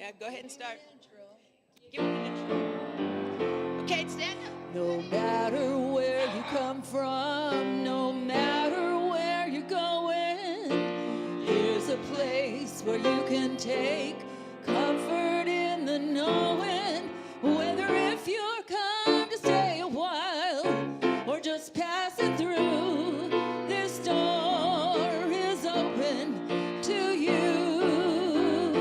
Yeah, go ahead and start. Give it an intro. Okay, stand up. No matter where you come from, no matter where you're going, here's a place where you can take comfort in the knowing, whether if you're come to stay a while or just passing through, this door is open to you.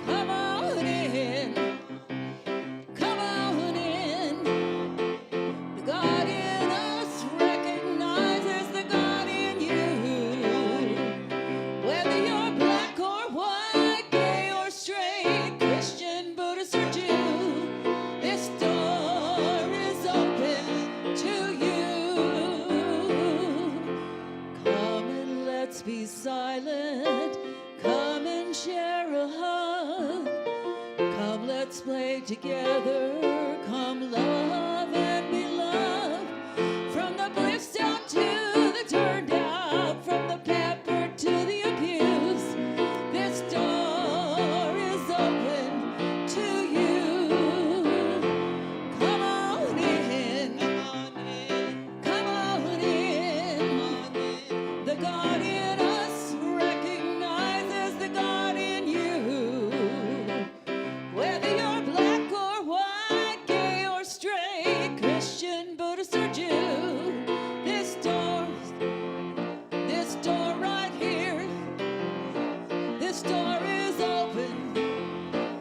Come on in, come on in. The God in us recognizes the God in you. Whether you're black or white, gay or straight, Christian, Buddhist, or Jew, this door is open to you. Come and let's be silent. Come and share a hug. Come, let's play together. Come, love and be loved. From the blissed out to the turned out, from the pampered to the abused, this door is open to you. Come on in, come on in. The God in us recognizes the God in you. Whether you're black or white, gay or straight, Christian, Buddhist, or Jew, this door right here, this door is open.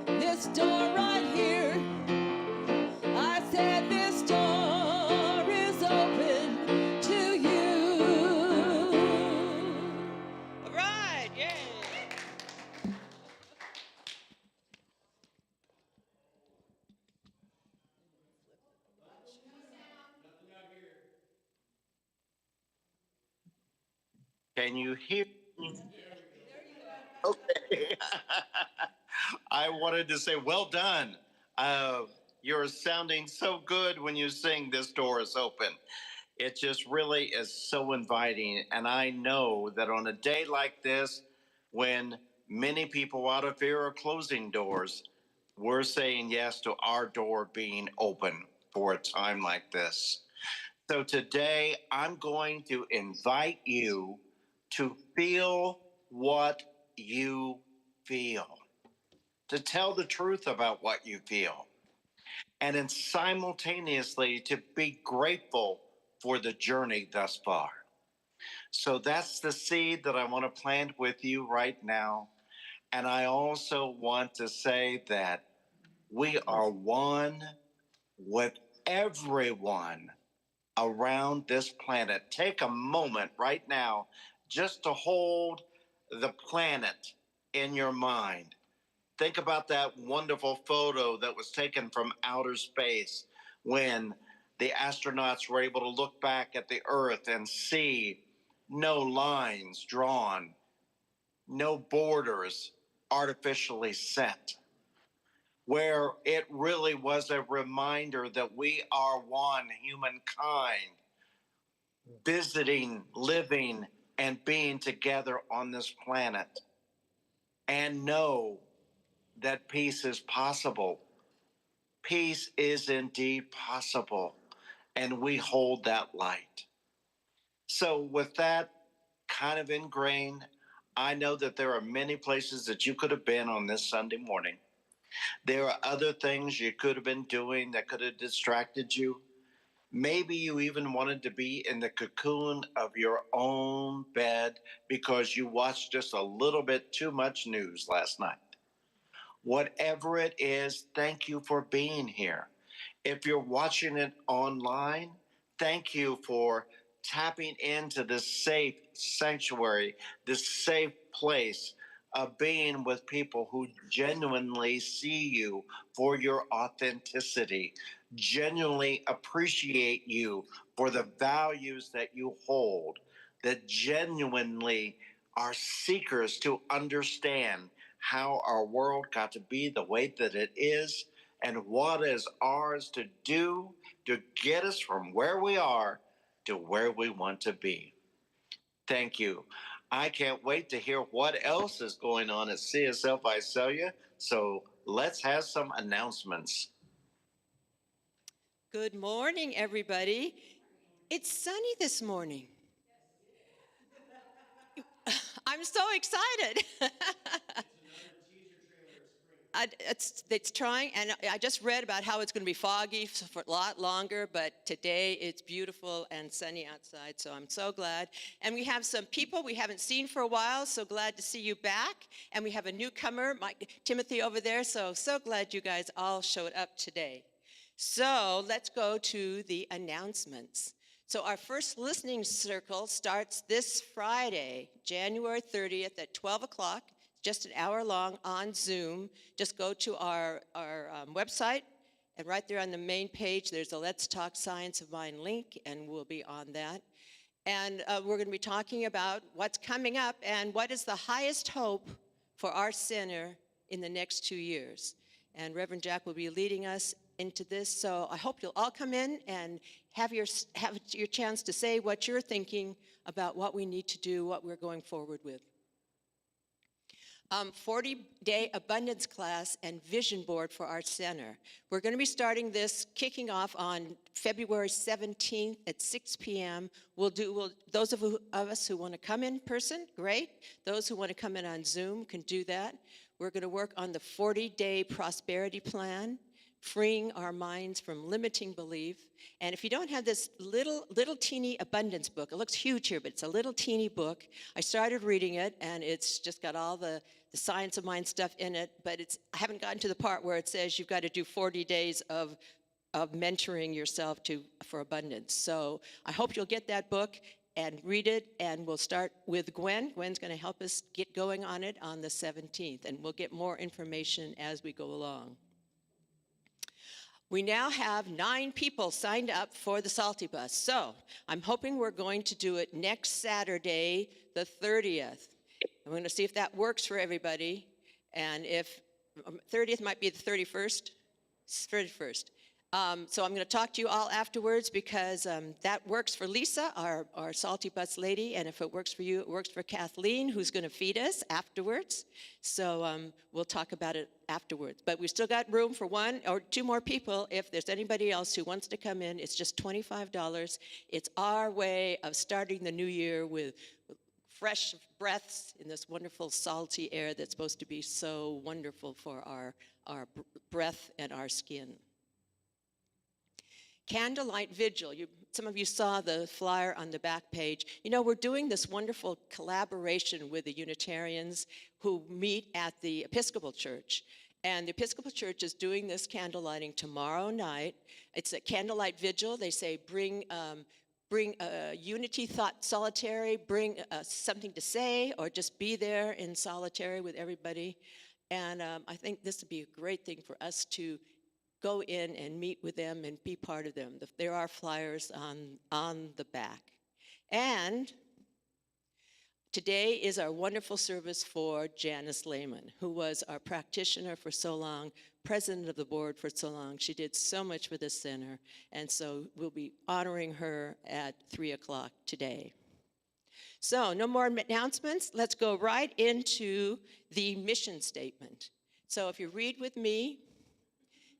This door right here, I said this door is open to you. All right, yeah. Can you hear me? Okay. I wanted to say, well done. Uh, you're sounding so good when you sing This Door is Open. It just really is so inviting. And I know that on a day like this, when many people out of fear are closing doors, we're saying yes to our door being open for a time like this. So today I'm going to invite you to feel what you feel, to tell the truth about what you feel, and then simultaneously to be grateful for the journey thus far. So that's the seed that I want to plant with you right now. And I also want to say that we are one with everyone around this planet. Take a moment right now just to hold the planet in your mind. Think about that wonderful photo that was taken from outer space when the astronauts were able to look back at the Earth and see no lines drawn, no borders artificially set, where it really was a reminder that we are one humankind visiting, living, and being together on this planet. And know that peace is possible. Peace is indeed possible. And we hold that light. So, with that kind of ingrained, I know that there are many places that you could have been on this Sunday morning. There are other things you could have been doing that could have distracted you. Maybe you even wanted to be in the cocoon of your own bed because you watched just a little bit too much news last night. Whatever it is, thank you for being here. If you're watching it online, thank you for tapping into this safe sanctuary, this safe place of being with people who genuinely see you for your authenticity, genuinely appreciate you for the values that you hold, that genuinely are seekers to understand how our world got to be the way that it is and what is ours to do to get us from where we are to where we want to be. Thank you. I can't wait to hear what else is going on at CSL Visalia. So let's have some announcements. Good morning, everybody. It's sunny this morning. I'm so excited. It's trying, and I just read about how it's going to be foggy for a lot longer, but today it's beautiful and sunny outside, so I'm so glad. And we have some people we haven't seen for a while, so glad to see you back. And we have a newcomer, Timothy over there, so glad you guys all showed up today. So let's go to the announcements. So our first listening circle starts this Friday, January 30th at 12 o'clock. Just an hour long on Zoom. Just go to our website, and right there on the main page, there's a Let's Talk Science of Mind link, and we'll be on that. And we're going to be talking about what's coming up and what is the highest hope for our center in the next 2 years. And Reverend Jack will be leading us into this, so I hope you'll all come in and have your chance to say what you're thinking about what we need to do, what we're going forward with. 40-day abundance class and vision board for our center. We're going to be starting this, kicking off on February 17th at 6 p.m. Those of us who want to come in person, great. Those who want to come in on Zoom can do that. We're going to work on the 40-day prosperity plan, freeing our minds from limiting belief. And if you don't have this little teeny abundance book, it looks huge here, but it's a little teeny book. I started reading it, and it's just got all the science of mind stuff in it, but I haven't gotten to the part where it says you've got to do 40 days of mentoring yourself for abundance. So I hope you'll get that book and read it, and we'll start with Gwen. Gwen's going to help us get going on it on the 17th, and we'll get more information as we go along. We now have 9 people signed up for the Salty Bus. So I'm hoping we're going to do it next Saturday, the 30th. I'm going to see if that works for everybody. And if 30th might be the 31st. 31st. So I'm going to talk to you all afterwards, because that works for Lisa, our Salty Bus lady, and if it works for you, it works for Kathleen, who's going to feed us afterwards. So we'll talk about it afterwards. But we've still got room for 1 or 2 more people. If there's anybody else who wants to come in, it's just $25. It's our way of starting the new year with fresh breaths in this wonderful salty air that's supposed to be so wonderful for our breath and our skin. Candlelight Vigil. Some of you saw the flyer on the back page. You know, we're doing this wonderful collaboration with the Unitarians who meet at the Episcopal Church. And the Episcopal Church is doing this candlelighting tomorrow night. It's a candlelight vigil. They say bring a unity thought solitary, bring something to say, or just be there in solitary with everybody. And I think this would be a great thing for us to go in and meet with them and be part of them. There are flyers on the back. And today is our wonderful service for Janice Lehman, who was our practitioner for so long, president of the board for so long. She did so much for this center, and so we'll be honoring her at 3 o'clock today. So no more announcements. Let's go right into the mission statement. So if you read with me,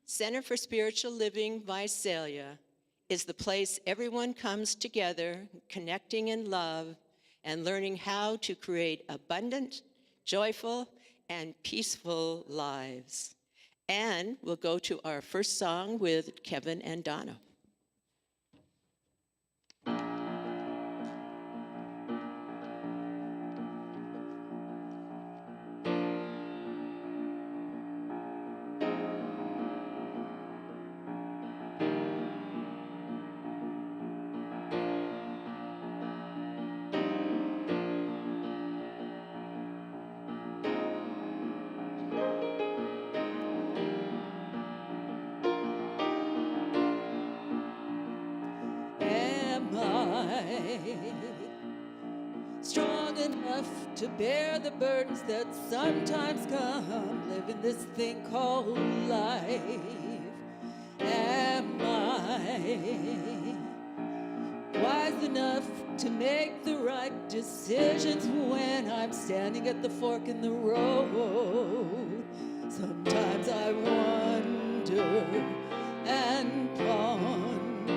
Center for Spiritual Living, Visalia, is the place everyone comes together, connecting in love and learning how to create abundant, joyful, and peaceful lives. And we'll go to our first song with Kevin and Donna. Strong enough to bear the burdens that sometimes come, living this thing called life? Am I wise enough to make the right decisions when I'm standing at the fork in the road? So Sometimes I wonder and ponder,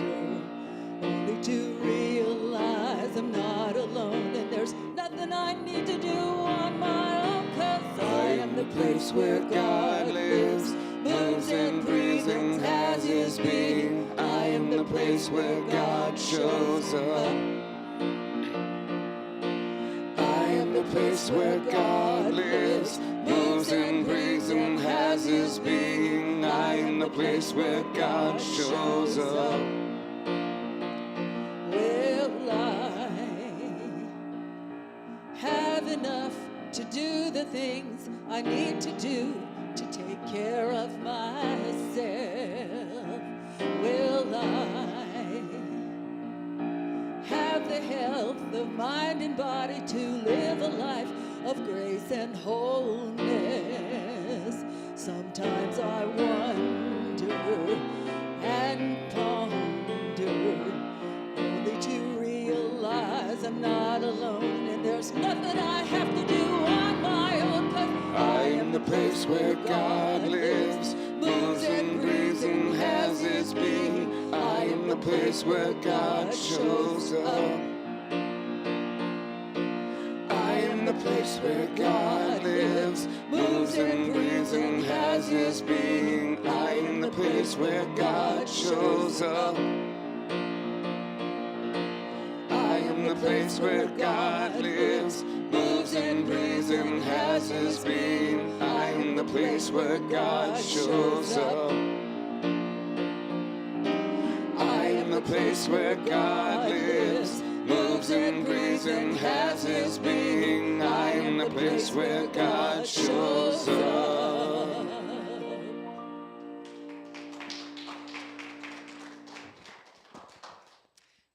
only to realize I'm not alone, and there's nothing I need to do on my own, 'cause I am the place where God lives, moves and breathes and has his being. I am the place where God shows up. I am the place where God lives, moves and breathes and has his being. I am the place where God shows up. Will I have enough to do the things I need to do to take care of myself? Will I have the health of mind and body to live a life of grace and wholeness? Sometimes I wonder and ponder, only to realize I'm not alone, and there's nothing I have to do on my own, 'cause I am the place where God lives, moves and breathes and has his being. I am the place where God shows up. I am the place where God lives, moves and breathes and has his being. I am the place where God shows up. I am the place where God lives, moves and breathes and has his being. I am the place where God shows up. I am the place where God lives, moves and breathes and has his being. I am the place where God shows up.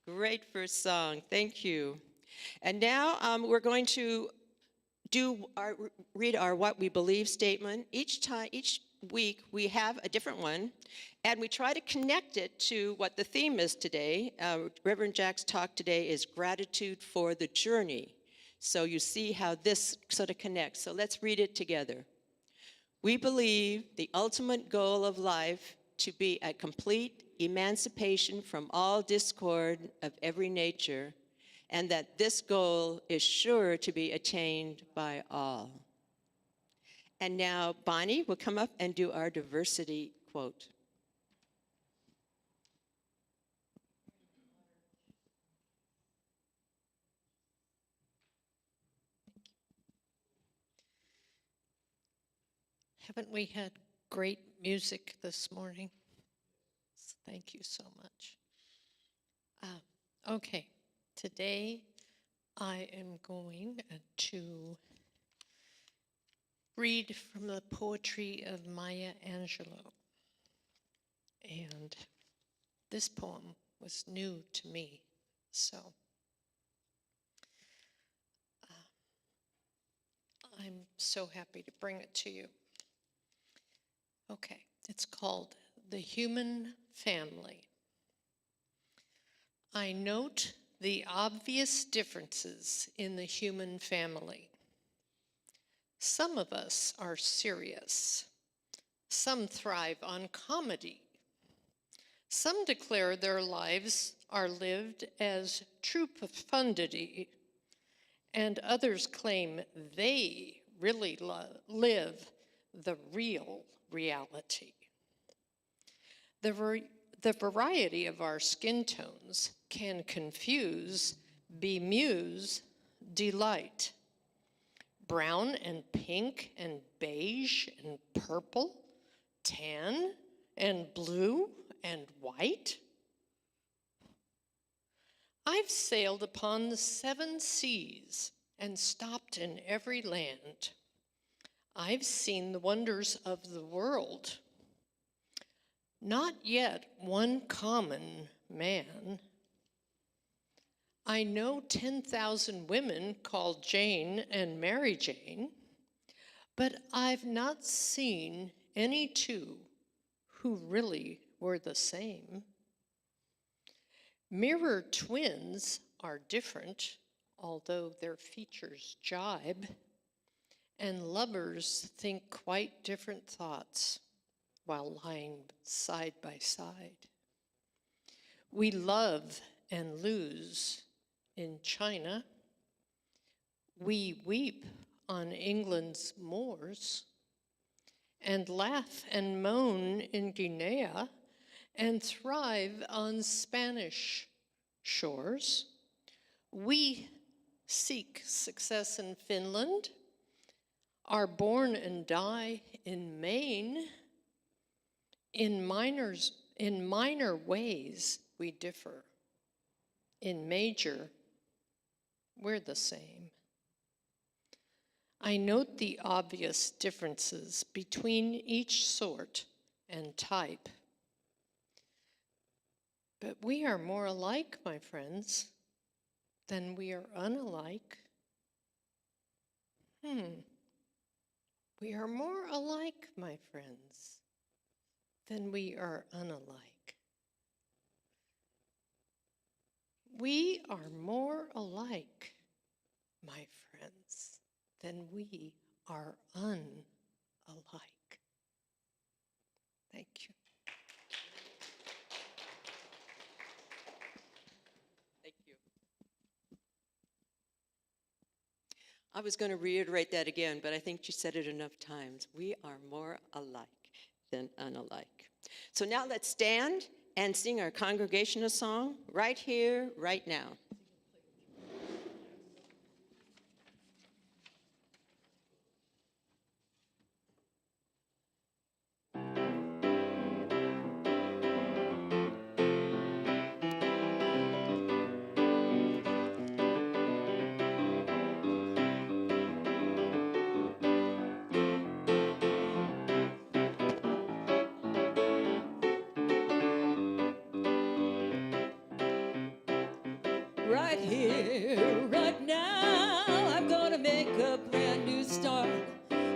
Great first song. Thank you. And now we're going to read our what we believe statement. Each week we have a different one, and we try to connect it to what the theme is today. Reverend Jack's talk today is gratitude for the journey. So you see how this sort of connects. So let's read it together. We believe the ultimate goal of life to be a complete emancipation from all discord of every nature, and that this goal is sure to be attained by all. And now Bonnie will come up and do our diversity quote. Haven't we had great music this morning? Thank you so much. Okay, today I am going to read from the poetry of Maya Angelou. And this poem was new to me, so I'm so happy to bring it to you. Okay, it's called The Human Family. I note the obvious differences in the human family. Some of us are serious. Some thrive on comedy. Some declare their lives are lived as true profundity, and others claim they really live the real reality. The variety of our skin tones can confuse, bemuse, delight. Brown and pink and beige and purple, tan and blue and white. I've sailed upon the 7 seas and stopped in every land. I've seen the wonders of the world. Not yet one common man. I know 10,000 women called Jane and Mary Jane, but I've not seen any two who really were the same. Mirror twins are different, although their features jibe, and lovers think quite different thoughts while lying side by side. We love and lose in China. We weep on England's moors, and laugh and moan in Guinea, and thrive on Spanish shores. We seek success in Finland, are born and die in Maine. In minor ways, we differ. In major, we're the same. I note the obvious differences between each sort and type. But we are more alike, my friends, than we are unalike. We are more alike, my friends, than we are unalike. We are more alike, my friends, than we are unalike. Thank you. Thank you. I was going to reiterate that again, but I think you said it enough times. We are more alike than unalike. So now let's stand and sing our congregational song, Right Here, Right Now. Right here, right now, I'm gonna make a brand new start.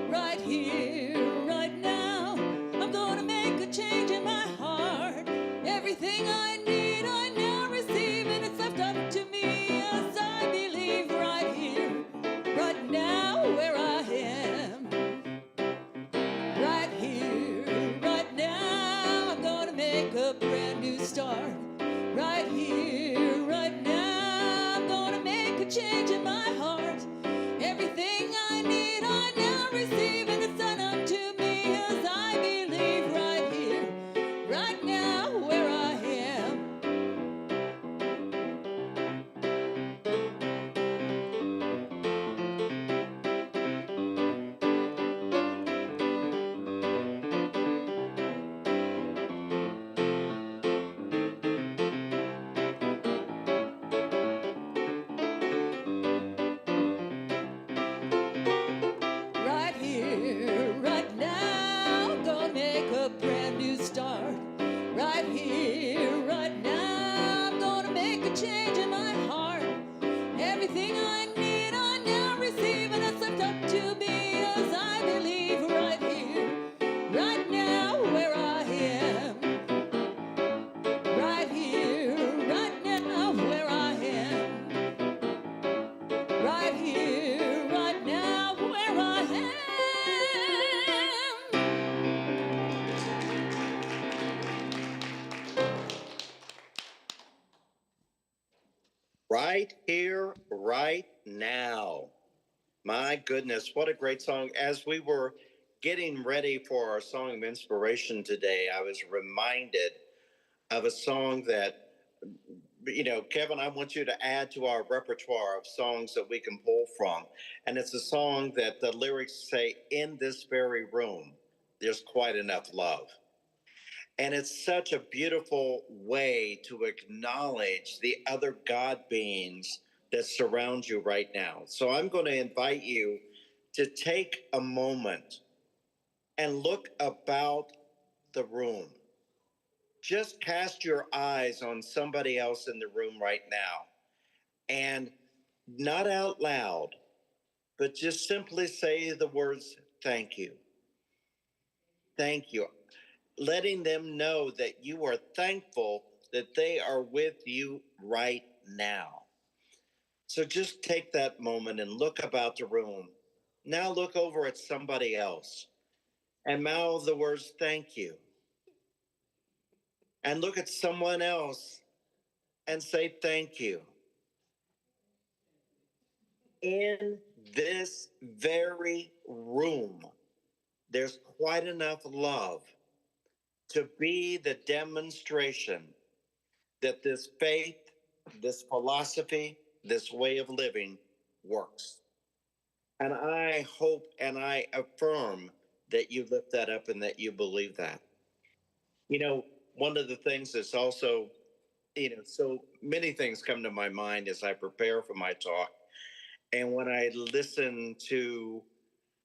Right here, right now, I'm gonna make a change in my heart. Everything I need, I now receive, and it's left up to me as I believe. Right here, right now, where I am. Right here, right now, I'm gonna make a brand new start. Right here, right now, I'm gonna make a change in my heart. Everything I need, I now receive, and it's done unto me as I believe. Right here, right now, where I am. Right here, right now, gonna make a brand new start. Right here, right now, I'm gonna make a change in my heart. Everything I need, I now receive, and it's left up to me as I believe. Right here, right now, where I am. Right here, right now, where I am. Right here, right now, where I am. Right here, right now. My goodness, what a great song. As we were getting ready for our song of inspiration today, I was reminded of a song that, Kevin, I want you to add to our repertoire of songs that we can pull from. And it's a song that the lyrics say, "In this very room, there's quite enough love." And it's such a beautiful way to acknowledge the other God beings that surround you right now. So I'm going to invite you to take a moment and look about the room. Just cast your eyes on somebody else in the room right now, and not out loud, but just simply say the words, "Thank you. Thank you." Letting them know that you are thankful that they are with you right now. So just take that moment and look about the room Now look over at somebody else and mouth the words thank you. And look at someone else and say thank you. In this very room, there's quite enough love to be the demonstration that this faith, this philosophy, this way of living works. And I hope and I affirm that you lift that up and that you believe that. You know, one of the things that's also, so many things come to my mind as I prepare for my talk. And when I listen to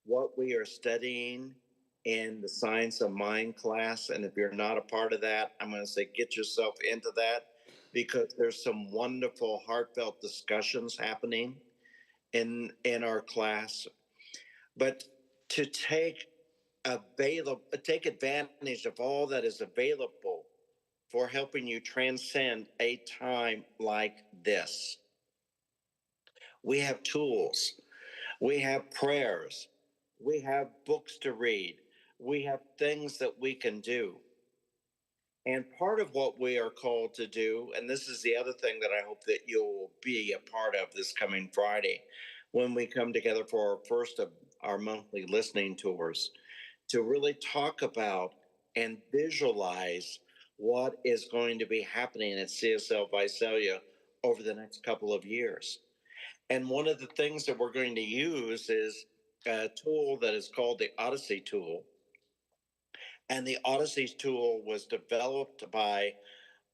what we are studying in the Science of Mind class, and if you're not a part of that, I'm going to say get yourself into that, because there's some wonderful, heartfelt discussions happening in our class. But to take advantage of all that is available for helping you transcend a time like this. We have tools, we have prayers, we have books to read, we have things that we can do. And part of what we are called to do, and this is the other thing that I hope that you'll be a part of this coming Friday, when we come together for our first of our monthly listening tours, to really talk about and visualize what is going to be happening at CSL Visalia over the next couple of years. And one of the things that we're going to use is a tool that is called the Odyssey tool. And the Odyssey tool was developed by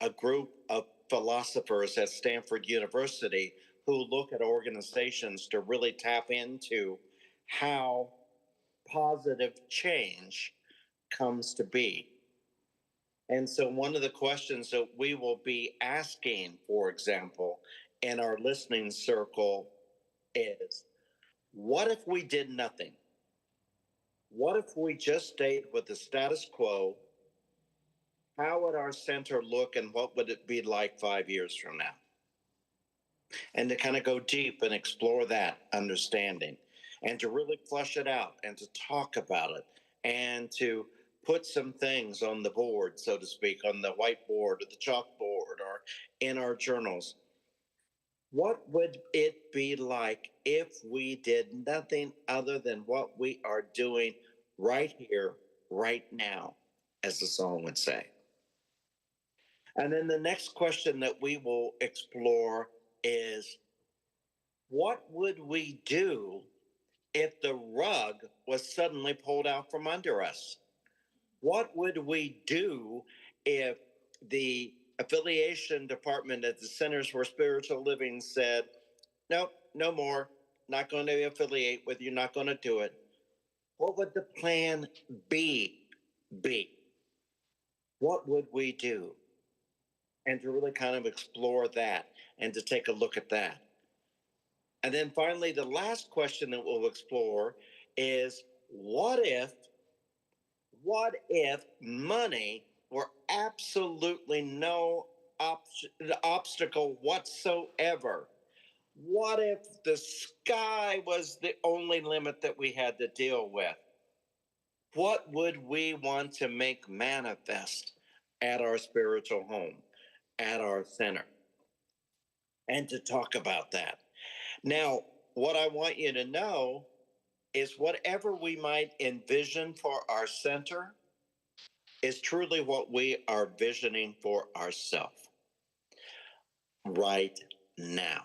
a group of philosophers at Stanford University who look at organizations to really tap into how positive change comes to be. And so, one of the questions that we will be asking, for example, in our listening circle is, what if we did nothing? What if we just stayed with the status quo? How would our center look, and what would it be like 5 years from now? And to kind of go deep and explore that understanding, and to really flush it out, and to talk about it, and to put some things on the board, so to speak, on the whiteboard or the chalkboard or in our journals. What would it be like if we did nothing other than what we are doing right here, right now, as the song would say? And then the next question that we will explore is, what would we do if the rug was suddenly pulled out from under us? What would we do if the affiliation department at the Centers for Spiritual Living said, nope, no more, not going to affiliate with you, not going to do it? What would the plan B be? What would we do? And to really kind of explore that and to take a look at that. And then finally, the last question that we'll explore is, what if money were absolutely no obstacle whatsoever? What if the sky was the only limit that we had to deal with? What would we want to make manifest at our spiritual home, at our center? And to talk about that. Now, what I want you to know is whatever we might envision for our center is truly what we are visioning for ourselves right now.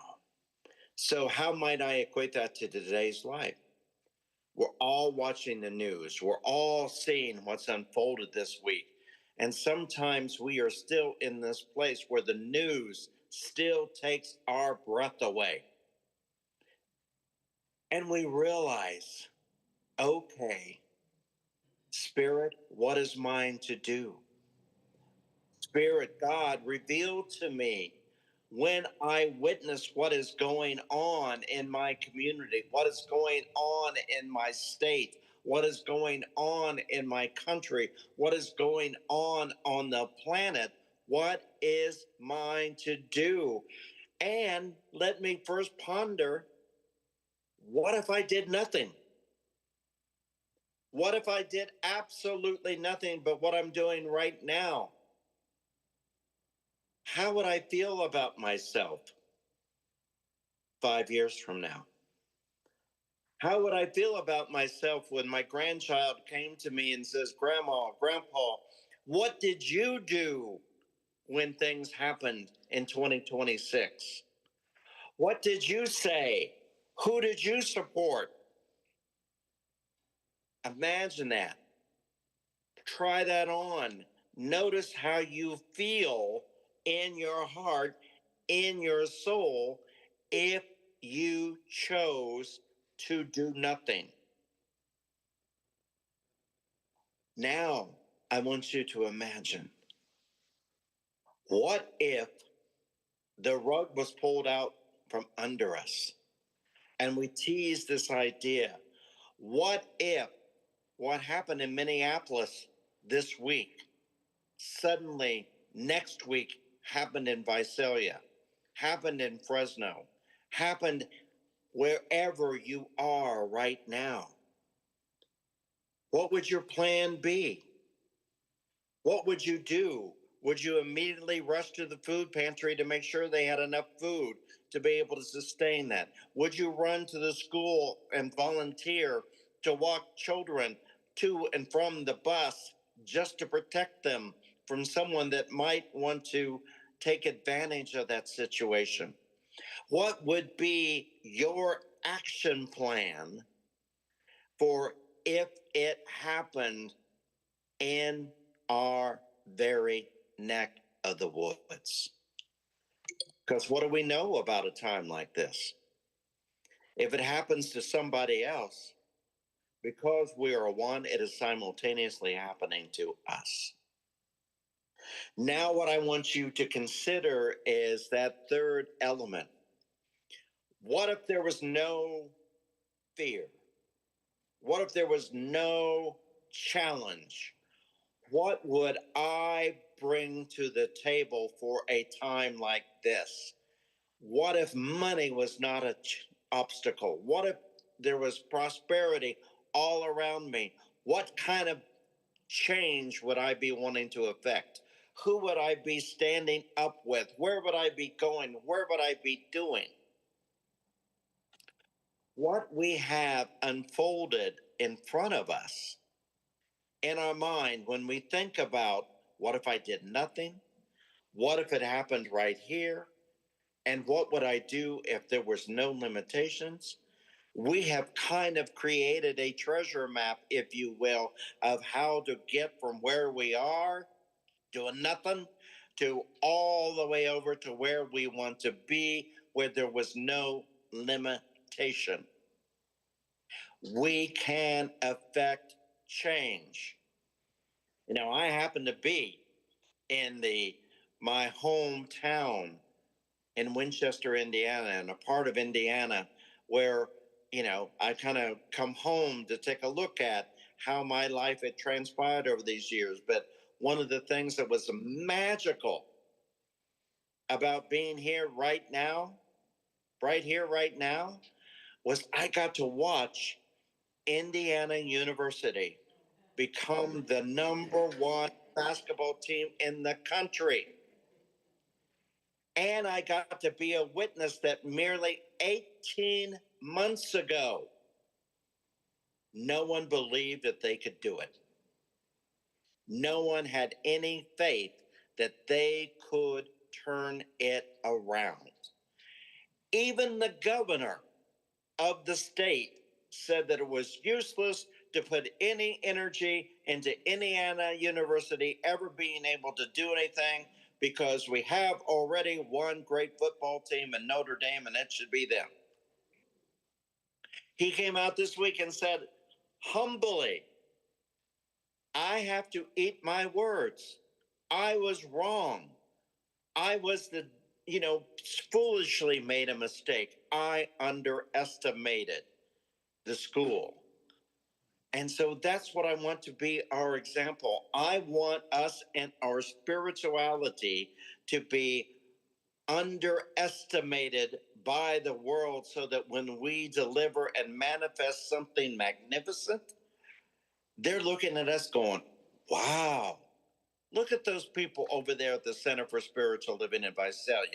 So, how might I equate that to today's life? We're all watching the news, we're all seeing what's unfolded this week. And sometimes we are still in this place where the news still takes our breath away. And we realize, okay, Spirit, what is mine to do? Spirit, God, reveal to me when I witness what is going on in my community, what is going on in my state, what is going on in my country, what is going on the planet. What is mine to do? And let me first ponder, what if I did nothing? What if I did absolutely nothing but what I'm doing right now? How would I feel about myself 5 years from now? How would I feel about myself when my grandchild came to me and says, Grandma, Grandpa, what did you do when things happened in 2026? What did you say? Who did you support? Imagine that. Try that on. Notice how you feel in your heart, in your soul, if you chose to do nothing. Now, I want you to imagine, what if the rug was pulled out from under us and we teased this idea? What if what happened in Minneapolis this week suddenly next week happened in Visalia, happened in Fresno, happened wherever you are right now? What would your plan be? What would you do? Would you immediately rush to the food pantry to make sure they had enough food to be able to sustain that? Would you run to the school and volunteer to walk children to and from the bus just to protect them from someone that might want to take advantage of that situation? What would be your action plan for if it happened in our very neck of the woods? Because what do we know about a time like this? If it happens to somebody else, because we are one, it is simultaneously happening to us. Now, what I want you to consider is that third element. What if there was no fear? What if there was no challenge? What would I bring to the table for a time like this? What if money was not an obstacle? What if there was prosperity all around me? What kind of change would I be wanting to affect? Who would I be standing up with? Where would I be going? Where would I be doing? What we have unfolded in front of us in our mind when we think about, what if I did nothing? What if it happened right here? And what would I do if there was no limitations? We have kind of created a treasure map, if you will, of how to get from where we are, doing nothing, to all the way over to where we want to be, where there was no limitation. We can affect change. You know, I happen to be in my hometown in Winchester, Indiana, and a part of Indiana where, I kind of come home to take a look at how my life had transpired over these years. But one of the things that was magical about being here right now, was I got to watch Indiana University become the number one basketball team in the country. And I got to be a witness that merely 18 months ago, no one believed that they could do it. No one had any faith that they could turn it around. Even the governor of the state said that it was useless to put any energy into Indiana University ever being able to do anything, because we have already one great football team in Notre Dame, and it should be them. He came out this week and said, humbly, I have to eat my words. I was wrong. I was foolishly made a mistake. I underestimated the school. And so that's what I want to be our example. I want us and our spirituality to be underestimated by the world, so that when we deliver and manifest something magnificent, They're looking at us going, wow, look at those people over there at the Center for Spiritual Living in Visalia.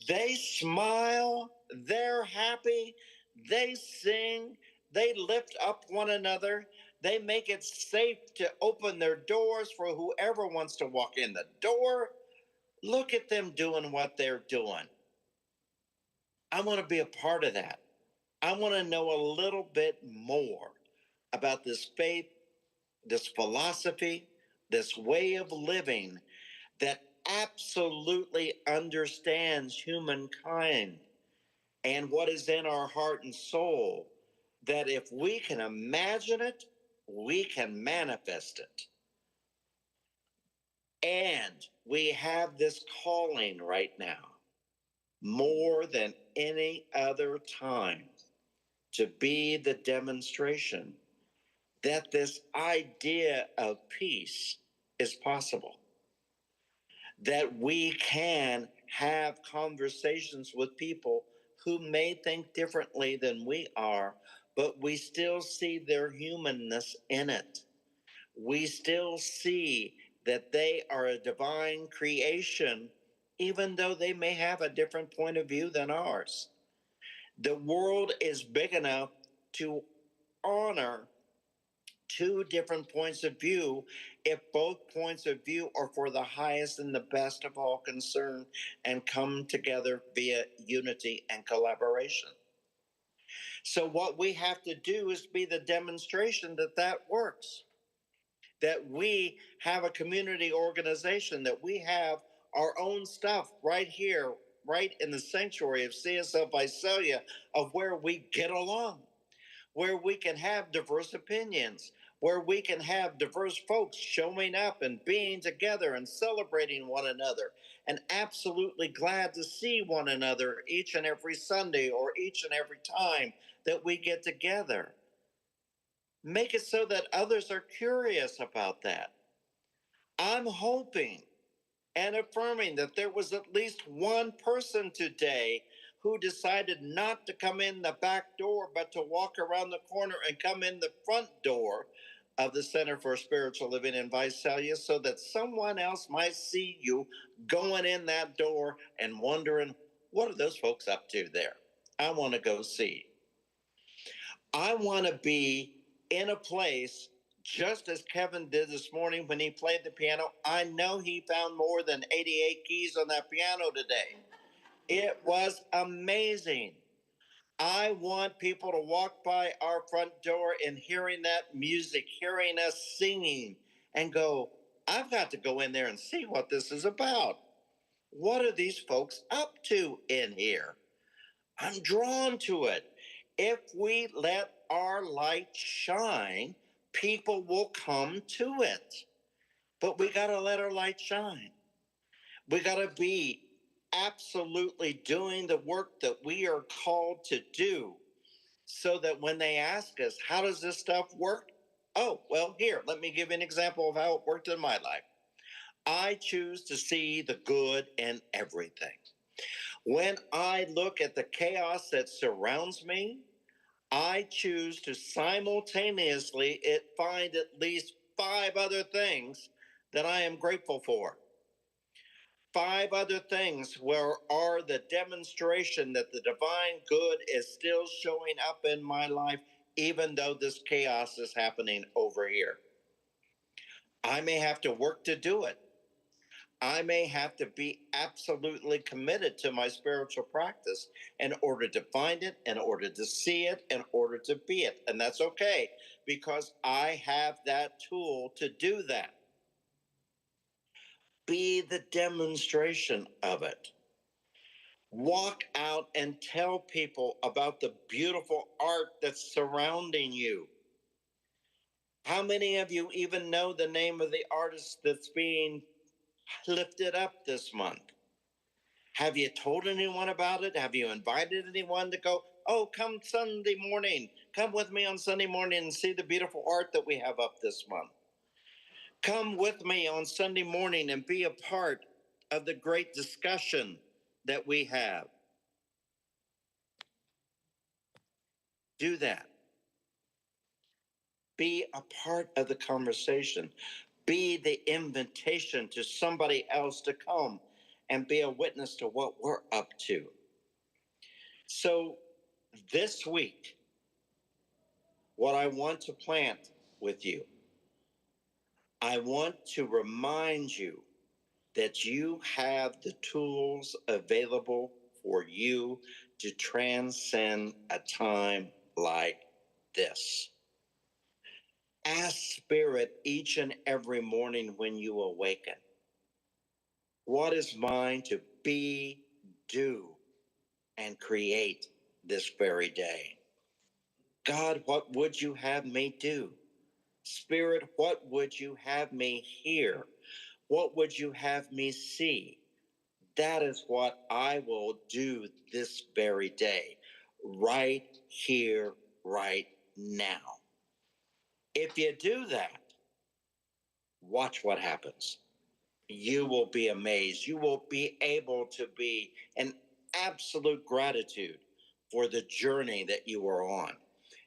They smile, they're happy, they sing, they lift up one another, they make it safe to open their doors for whoever wants to walk in the door. Look at them doing what they're doing. I want to be a part of that. I want to know a little bit more about this faith, this philosophy, this way of living that absolutely understands humankind and what is in our heart and soul, that if we can imagine it, we can manifest it. And we have this calling right now, more than any other time, to be the demonstration that this idea of peace is possible. That we can have conversations with people who may think differently than we are, but we still see their humanness in it. We still see that they are a divine creation, even though they may have a different point of view than ours. The world is big enough to honor two different points of view if both points of view are for the highest and the best of all concerned and come together via unity and collaboration. So what we have to do is be the demonstration that that works, that we have a community organization, that we have our own stuff right here, right in the sanctuary of CSL Visalia, of where we get along, where we can have diverse opinions, where we can have diverse folks showing up and being together and celebrating one another, and absolutely glad to see one another each and every Sunday or each and every time that we get together. Make it so that others are curious about that. I'm hoping and affirming that there was at least one person today who decided not to come in the back door, but to walk around the corner and come in the front door of the Center for Spiritual Living in Visalia, so that someone else might see you going in that door and wondering, what are those folks up to there? I want to go see. I want to be in a place, just as Kevin did this morning when he played the piano. I know he found more than 88 keys on that piano today. It was amazing. I want people to walk by our front door and hearing that music, hearing us singing, and go, I've got to go in there and see what this is about. What are these folks up to in here? I'm drawn to it. If we let our light shine, people will come to it. But we got to let our light shine. We got to be absolutely doing the work that we are called to do, so that when they ask us, how does this stuff work? Oh, well, here, let me give you an example of how it worked in my life. I choose to see the good in everything. When I look at the chaos that surrounds me, I choose to simultaneously find at least 5 other things that I am grateful for. 5 other things where are the demonstration that the divine good is still showing up in my life, even though this chaos is happening over here. I may have to work to do it. I may have to be absolutely committed to my spiritual practice in order to find it, in order to see it, in order to be it. And that's okay, because I have that tool to do that. Be the demonstration of it. Walk out and tell people about the beautiful art that's surrounding you. How many of you even know the name of the artist that's being lifted up this month? Have you told anyone about it? Have you invited anyone to go, oh, come Sunday morning. Come with me on Sunday morning and see the beautiful art that we have up this month. Come with me on Sunday morning and be a part of the great discussion that we have. Do that. Be a part of the conversation. Be the invitation to somebody else to come and be a witness to what we're up to. So this week, what I want to plant with you, I want to remind you that you have the tools available for you to transcend a time like this. Ask Spirit each and every morning when you awaken, what is mine to be, do, and create this very day? God, what would you have me do? Spirit, what would you have me hear? What would you have me see? That is what I will do this very day, right here, right now. If you do that, watch what happens. You will be amazed. You will be able to be in absolute gratitude for the journey that you are on.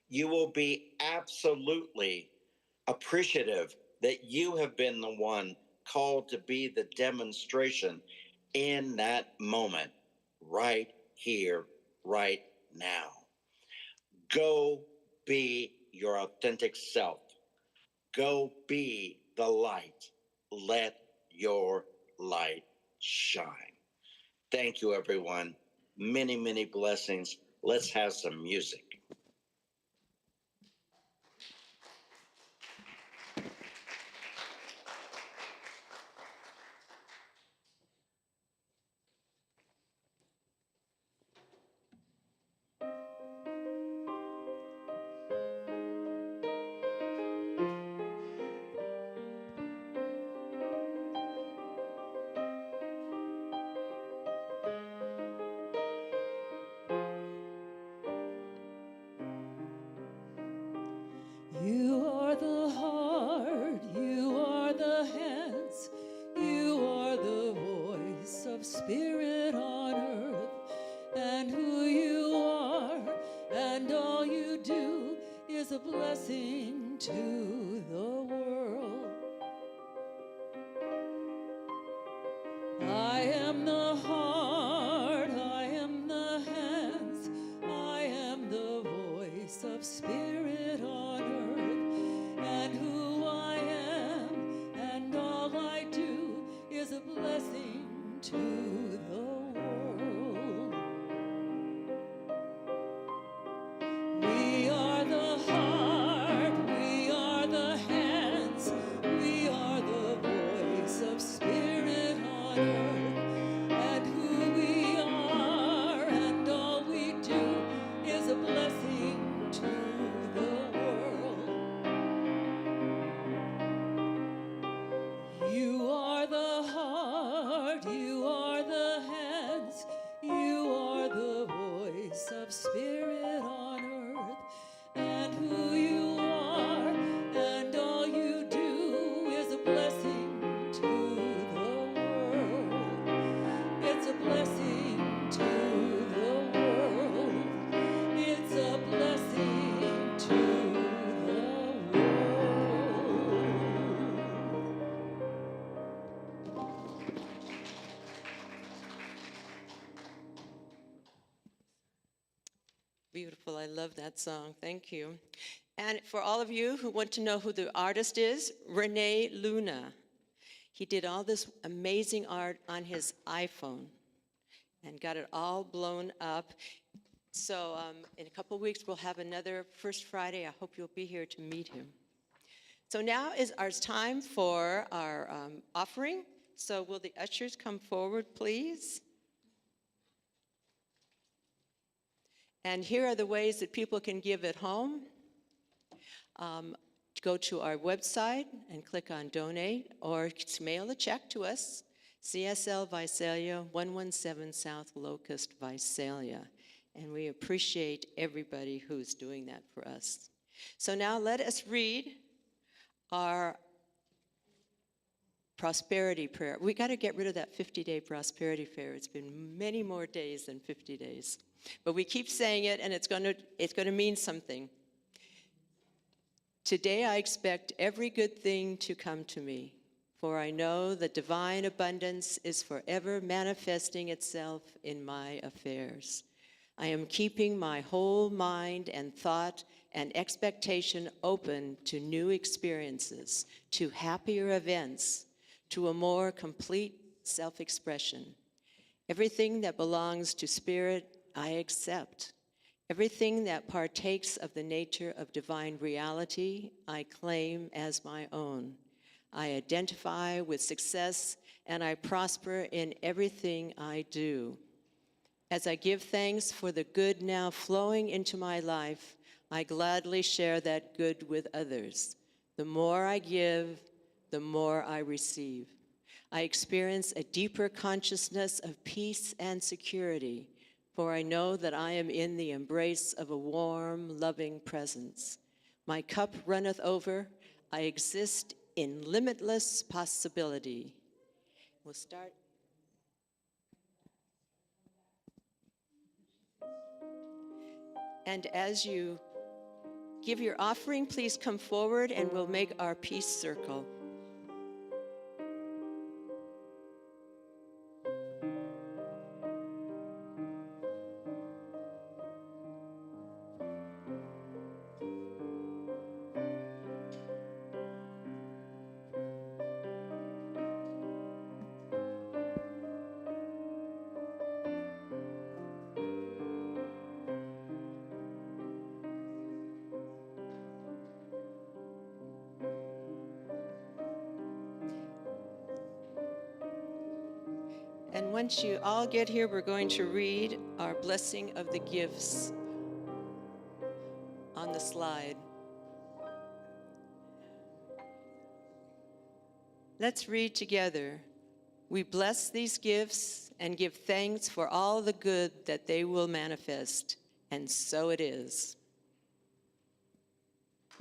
You will be absolutely appreciative that you have been the one called to be the demonstration in that moment, right here, right now. Go be your authentic self. Go be the light. Let your light shine. Thank you, everyone. Many, many blessings. Let's have some music. You are the heart, you are the hands, you are the voice of Spirit on earth, and who you are and all you do is a blessing to the world. I am the heart, I am the hands, I am the voice of Spirit on earth, and who I am and all I do is a blessing to the world. We are the heart, we are the hands, we are the voice of Spirit on earth, and who we are and all we do is a blessing to the world. You are the heart, you are the hands, you are the voice of Spirit on earth, and who you are and all you do is a blessing to the world. It's a blessing to the world. It's a blessing to the world. Beautiful. I love that song. Thank you. And for all of you who want to know who the artist is, Renee Luna. He did all this amazing art on his iPhone and got it all blown up. So in a couple weeks, we'll have another First Friday. I hope you'll be here to meet him. So now is our time for our offering. So will the ushers come forward, please? And here are the ways that people can give at home. Go to our website and click on donate, or mail a check to us, CSL Visalia, 117 South Locust, Visalia. And we appreciate everybody who's doing that for us. So now let us read our prosperity prayer. We got to get rid of that 50-day prosperity prayer. It's been many more days than 50 days. But we keep saying it, and it's going to mean something. Today I expect every good thing to come to me, for I know that divine abundance is forever manifesting itself in my affairs. I am keeping my whole mind and thought and expectation open to new experiences, to happier events, to a more complete self-expression. Everything that belongs to spirit, I accept. Everything that partakes of the nature of divine reality, I claim as my own. I identify with success and I prosper in everything I do. As I give thanks for the good now flowing into my life, I gladly share that good with others. The more I give, the more I receive. I experience a deeper consciousness of peace and security, for I know that I am in the embrace of a warm, loving presence. My cup runneth over. I exist in limitless possibility. We'll start. And as you give your offering, please come forward and we'll make our peace circle. And once you all get here, we're going to read our blessing of the gifts on the slide. Let's read together. We bless these gifts and give thanks for all the good that they will manifest. And so it is.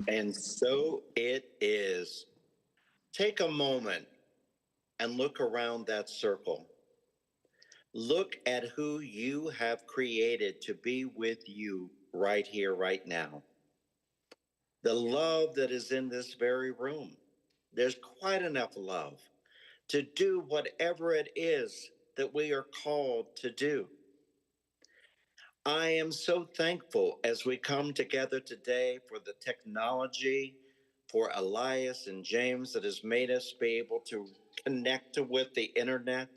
And so it is. Take a moment and look around that circle. Look at who you have created to be with you right here, right now. The love that is in this very room. There's quite enough love to do whatever it is that we are called to do. I am so thankful as we come together today for the technology, for Elias and James that has made us be able to connect with the internet,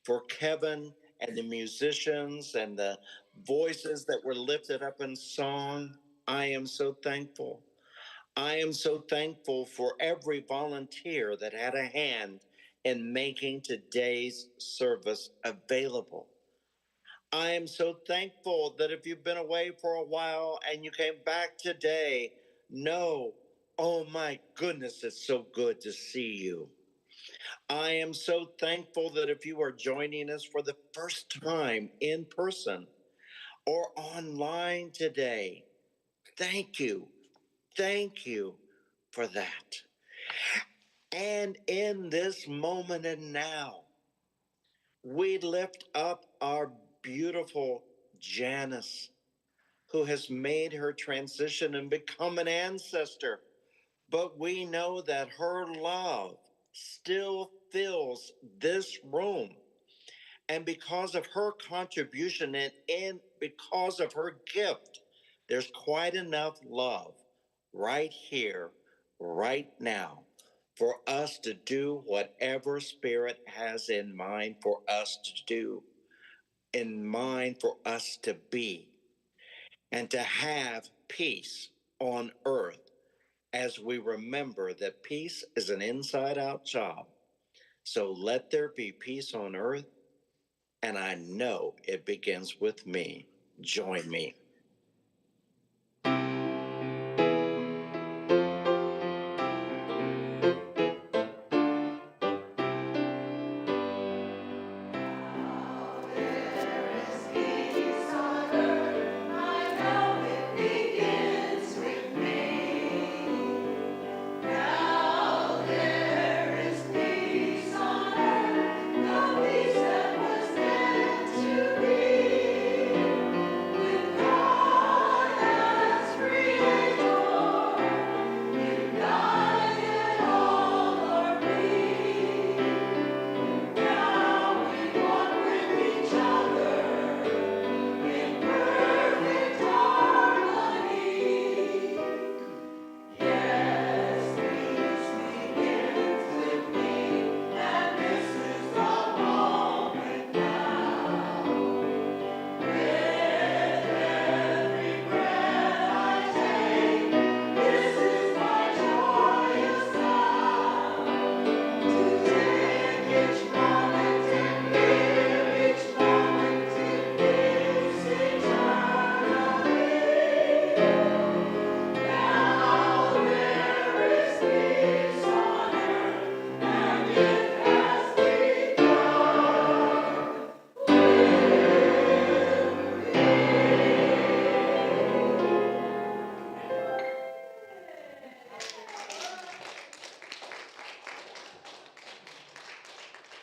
for Kevin and the musicians and the voices that were lifted up in song. I am so thankful. I am so thankful for every volunteer that had a hand in making today's service available. I am so thankful that if you've been away for a while and you came back today, know, oh my goodness, it's so good to see you. I am so thankful that if you are joining us for the first time in person or online today, thank you. Thank you for that. And in this moment and now, we lift up our beautiful Janice, who has made her transition and become an ancestor. But we know that her love still fills this room. And because of her contribution and because of her gift, there's quite enough love right here, right now, for us to do whatever Spirit has in mind for us to do, in mind for us to be, and to have peace on earth as we remember that peace is an inside out job. So let there be peace on earth, and I know it begins with me. Join me.